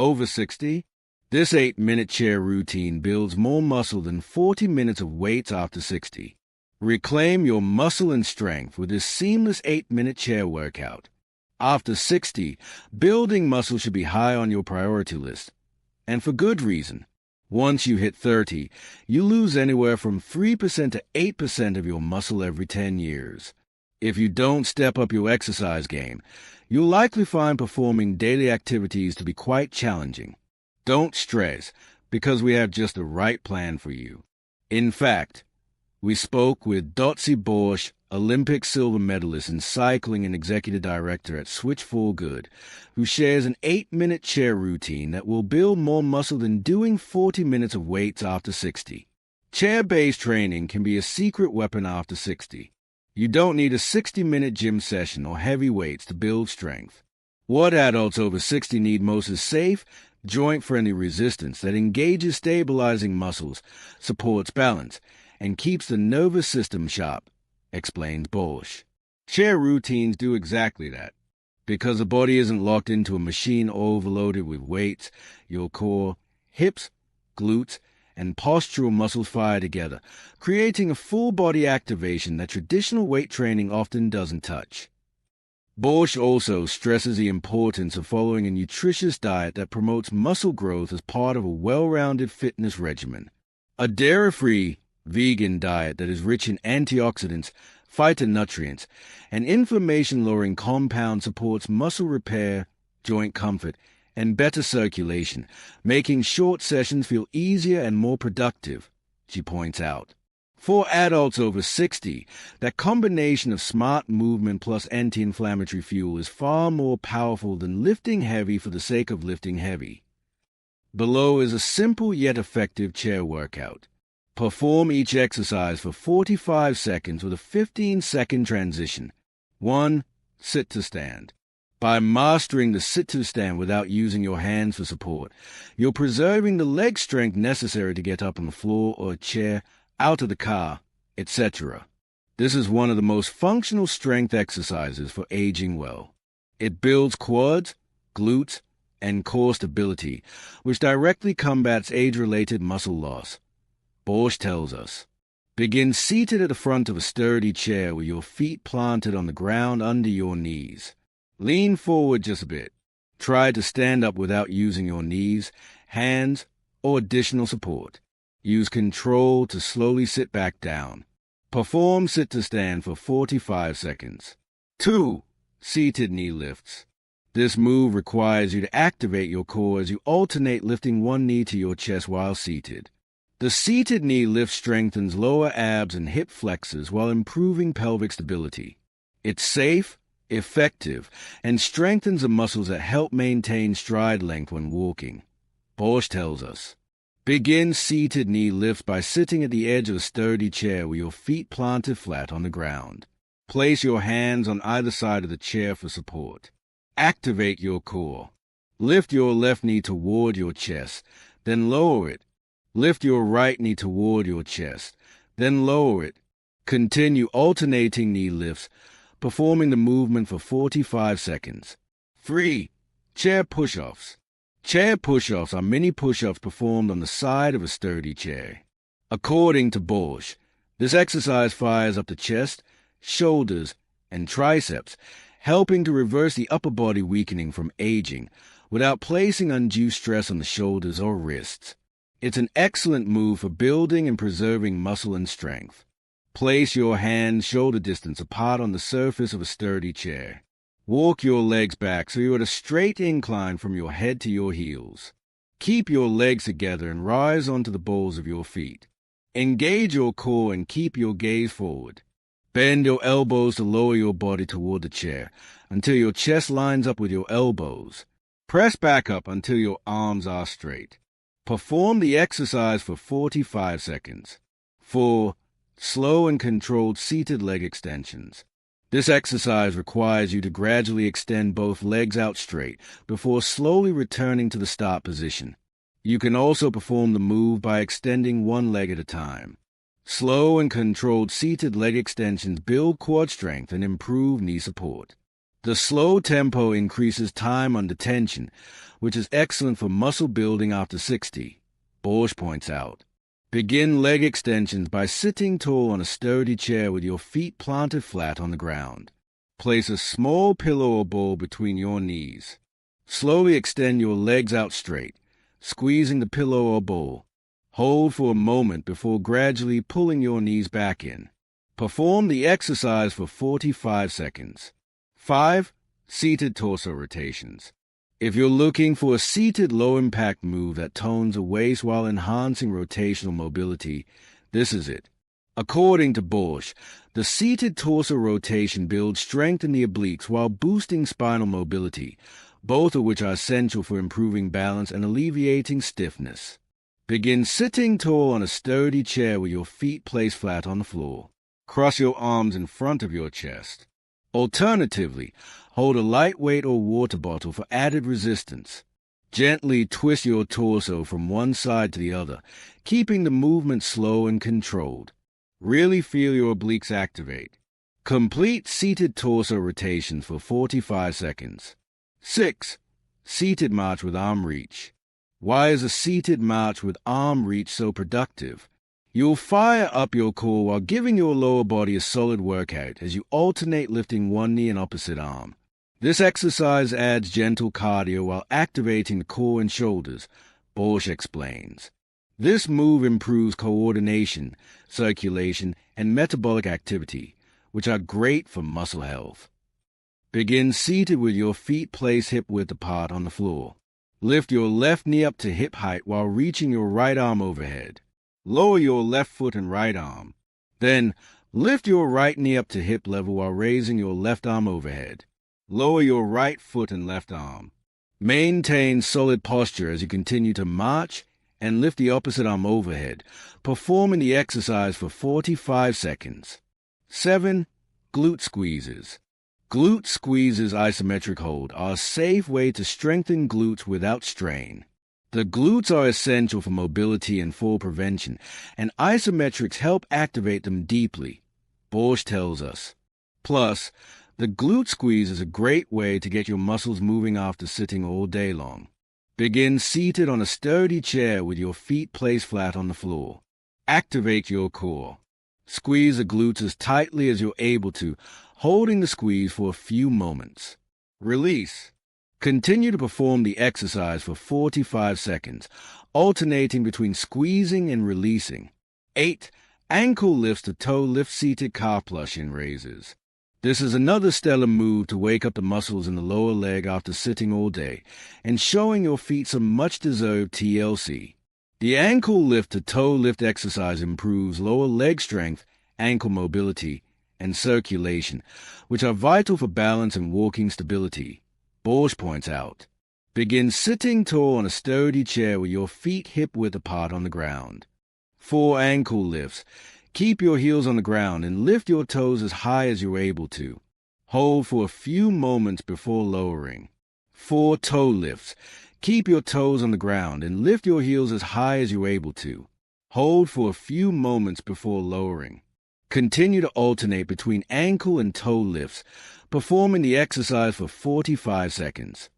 Over 60? This 8-minute chair routine builds more muscle than 40 minutes of weights after 60. Reclaim your muscle and strength with this seamless 8-minute chair workout. After 60, building muscle should be high on your priority list. And for good reason. Once you hit 30, you lose anywhere from 3% to 8% of your muscle every 10 years. If you don't step up your exercise game, you'll likely find performing daily activities to be quite challenging. Don't stress, because we have just the right plan for you. In fact, we spoke with Dotsie Borsch, Olympic silver medalist in cycling and executive director at Switch for Good, who shares an 8-minute chair routine that will build more muscle than doing 40 minutes of weights after 60. Chair-based training can be a secret weapon after 60. You don't need a 60-minute gym session or heavy weights to build strength. What adults over 60 need most is safe, joint-friendly resistance that engages stabilizing muscles, supports balance, and keeps the nervous system sharp, explains Borsch. Chair routines do exactly that. Because the body isn't locked into a machine overloaded with weights, your core, hips, glutes, and postural muscles fire together, creating a full-body activation that traditional weight training often doesn't touch. Borsch also stresses the importance of following a nutritious diet that promotes muscle growth as part of a well-rounded fitness regimen. A dairy-free, vegan diet that is rich in antioxidants, phytonutrients, and inflammation-lowering compounds supports muscle repair, joint comfort, and better circulation, making short sessions feel easier and more productive, she points out. For adults over 60, that combination of smart movement plus anti-inflammatory fuel is far more powerful than lifting heavy for the sake of lifting heavy. Below is a simple yet effective chair workout. Perform each exercise for 45 seconds with a 15-second transition. 1. Sit to stand. By mastering the sit to stand without using your hands for support, you're preserving the leg strength necessary to get up on the floor or a chair, out of the car, etc. This is one of the most functional strength exercises for aging well. It builds quads, glutes, and core stability, which directly combats age-related muscle loss. Borsch tells us, begin seated at the front of a sturdy chair with your feet planted on the ground under your knees. Lean forward just a bit. Try to stand up without using your knees, hands, or additional support. Use control to slowly sit back down. Perform sit to stand for 45 seconds. 2. Seated knee lifts. This move requires you to activate your core as you alternate lifting one knee to your chest while seated. The seated knee lift strengthens lower abs and hip flexors while improving pelvic stability. It's safe, effective, and strengthens the muscles that help maintain stride length when walking. Borsch tells us, begin seated knee lifts by sitting at the edge of a sturdy chair with your feet planted flat on the ground. Place your hands on either side of the chair for support. Activate your core. Lift your left knee toward your chest, then lower it. Lift your right knee toward your chest, then lower it. Continue alternating knee lifts, performing the movement for 45 seconds. 3. Chair push-offs. Chair push-offs are mini push-ups performed on the side of a sturdy chair. According to Borsch, this exercise fires up the chest, shoulders, and triceps, helping to reverse the upper body weakening from aging without placing undue stress on the shoulders or wrists. It's an excellent move for building and preserving muscle and strength. Place your hands shoulder distance apart on the surface of a sturdy chair. Walk your legs back so you're at a straight incline from your head to your heels. Keep your legs together and rise onto the balls of your feet. Engage your core and keep your gaze forward. Bend your elbows to lower your body toward the chair until your chest lines up with your elbows. Press back up until your arms are straight. Perform the exercise for 45 seconds. 4. Slow and controlled seated leg extensions. This exercise requires you to gradually extend both legs out straight before slowly returning to the start position. You can also perform the move by extending one leg at a time. Slow and controlled seated leg extensions build quad strength and improve knee support. The slow tempo increases time under tension, which is excellent for muscle building after 60, Borsch points out. Begin leg extensions by sitting tall on a sturdy chair with your feet planted flat on the ground. Place a small pillow or ball between your knees. Slowly extend your legs out straight, squeezing the pillow or ball. Hold for a moment before gradually pulling your knees back in. Perform the exercise for 45 seconds. 5. Seated torso rotations. If you're looking for a seated low-impact move that tones the waist while enhancing rotational mobility, this is it. According to Borsch, the seated torso rotation builds strength in the obliques while boosting spinal mobility, both of which are essential for improving balance and alleviating stiffness. Begin sitting tall on a sturdy chair with your feet placed flat on the floor. Cross your arms in front of your chest. Alternatively, hold a lightweight or water bottle for added resistance. Gently twist your torso from one side to the other, keeping the movement slow and controlled. Really feel your obliques activate. Complete seated torso rotations for 45 seconds. 6. Seated march with arm reach. Why is a seated march with arm reach so productive? You'll fire up your core while giving your lower body a solid workout as you alternate lifting one knee and opposite arm. This exercise adds gentle cardio while activating the core and shoulders, Borsch explains. This move improves coordination, circulation, and metabolic activity, which are great for muscle health. Begin seated with your feet placed hip-width apart on the floor. Lift your left knee up to hip height while reaching your right arm overhead. Lower your left foot and right arm. Then, lift your right knee up to hip level while raising your left arm overhead. Lower your right foot and left arm. Maintain solid posture as you continue to march and lift the opposite arm overhead, performing the exercise for 45 seconds. 7. Glute squeezes. Glute squeezes isometric hold are a safe way to strengthen glutes without strain. The glutes are essential for mobility and fall prevention, and isometrics help activate them deeply, Borsch tells us. Plus, the glute squeeze is a great way to get your muscles moving after sitting all day long. Begin seated on a sturdy chair with your feet placed flat on the floor. Activate your core. Squeeze the glutes as tightly as you're able to, holding the squeeze for a few moments. Release. Continue to perform the exercise for 45 seconds, alternating between squeezing and releasing. 8. Ankle lifts to toe lift seated calf flush-in raises. This is another stellar move to wake up the muscles in the lower leg after sitting all day and showing your feet some much-deserved TLC. The ankle lift to toe lift exercise improves lower leg strength, ankle mobility, and circulation, which are vital for balance and walking stability, Borsch points out. Begin sitting tall on a sturdy chair with your feet hip-width apart on the ground. 4 ankle lifts. Keep your heels on the ground and lift your toes as high as you're able to. Hold for a few moments before lowering. 4 toe lifts. Keep your toes on the ground and lift your heels as high as you're able to. Hold for a few moments before lowering. Continue to alternate between ankle and toe lifts, performing the exercise for 45 seconds.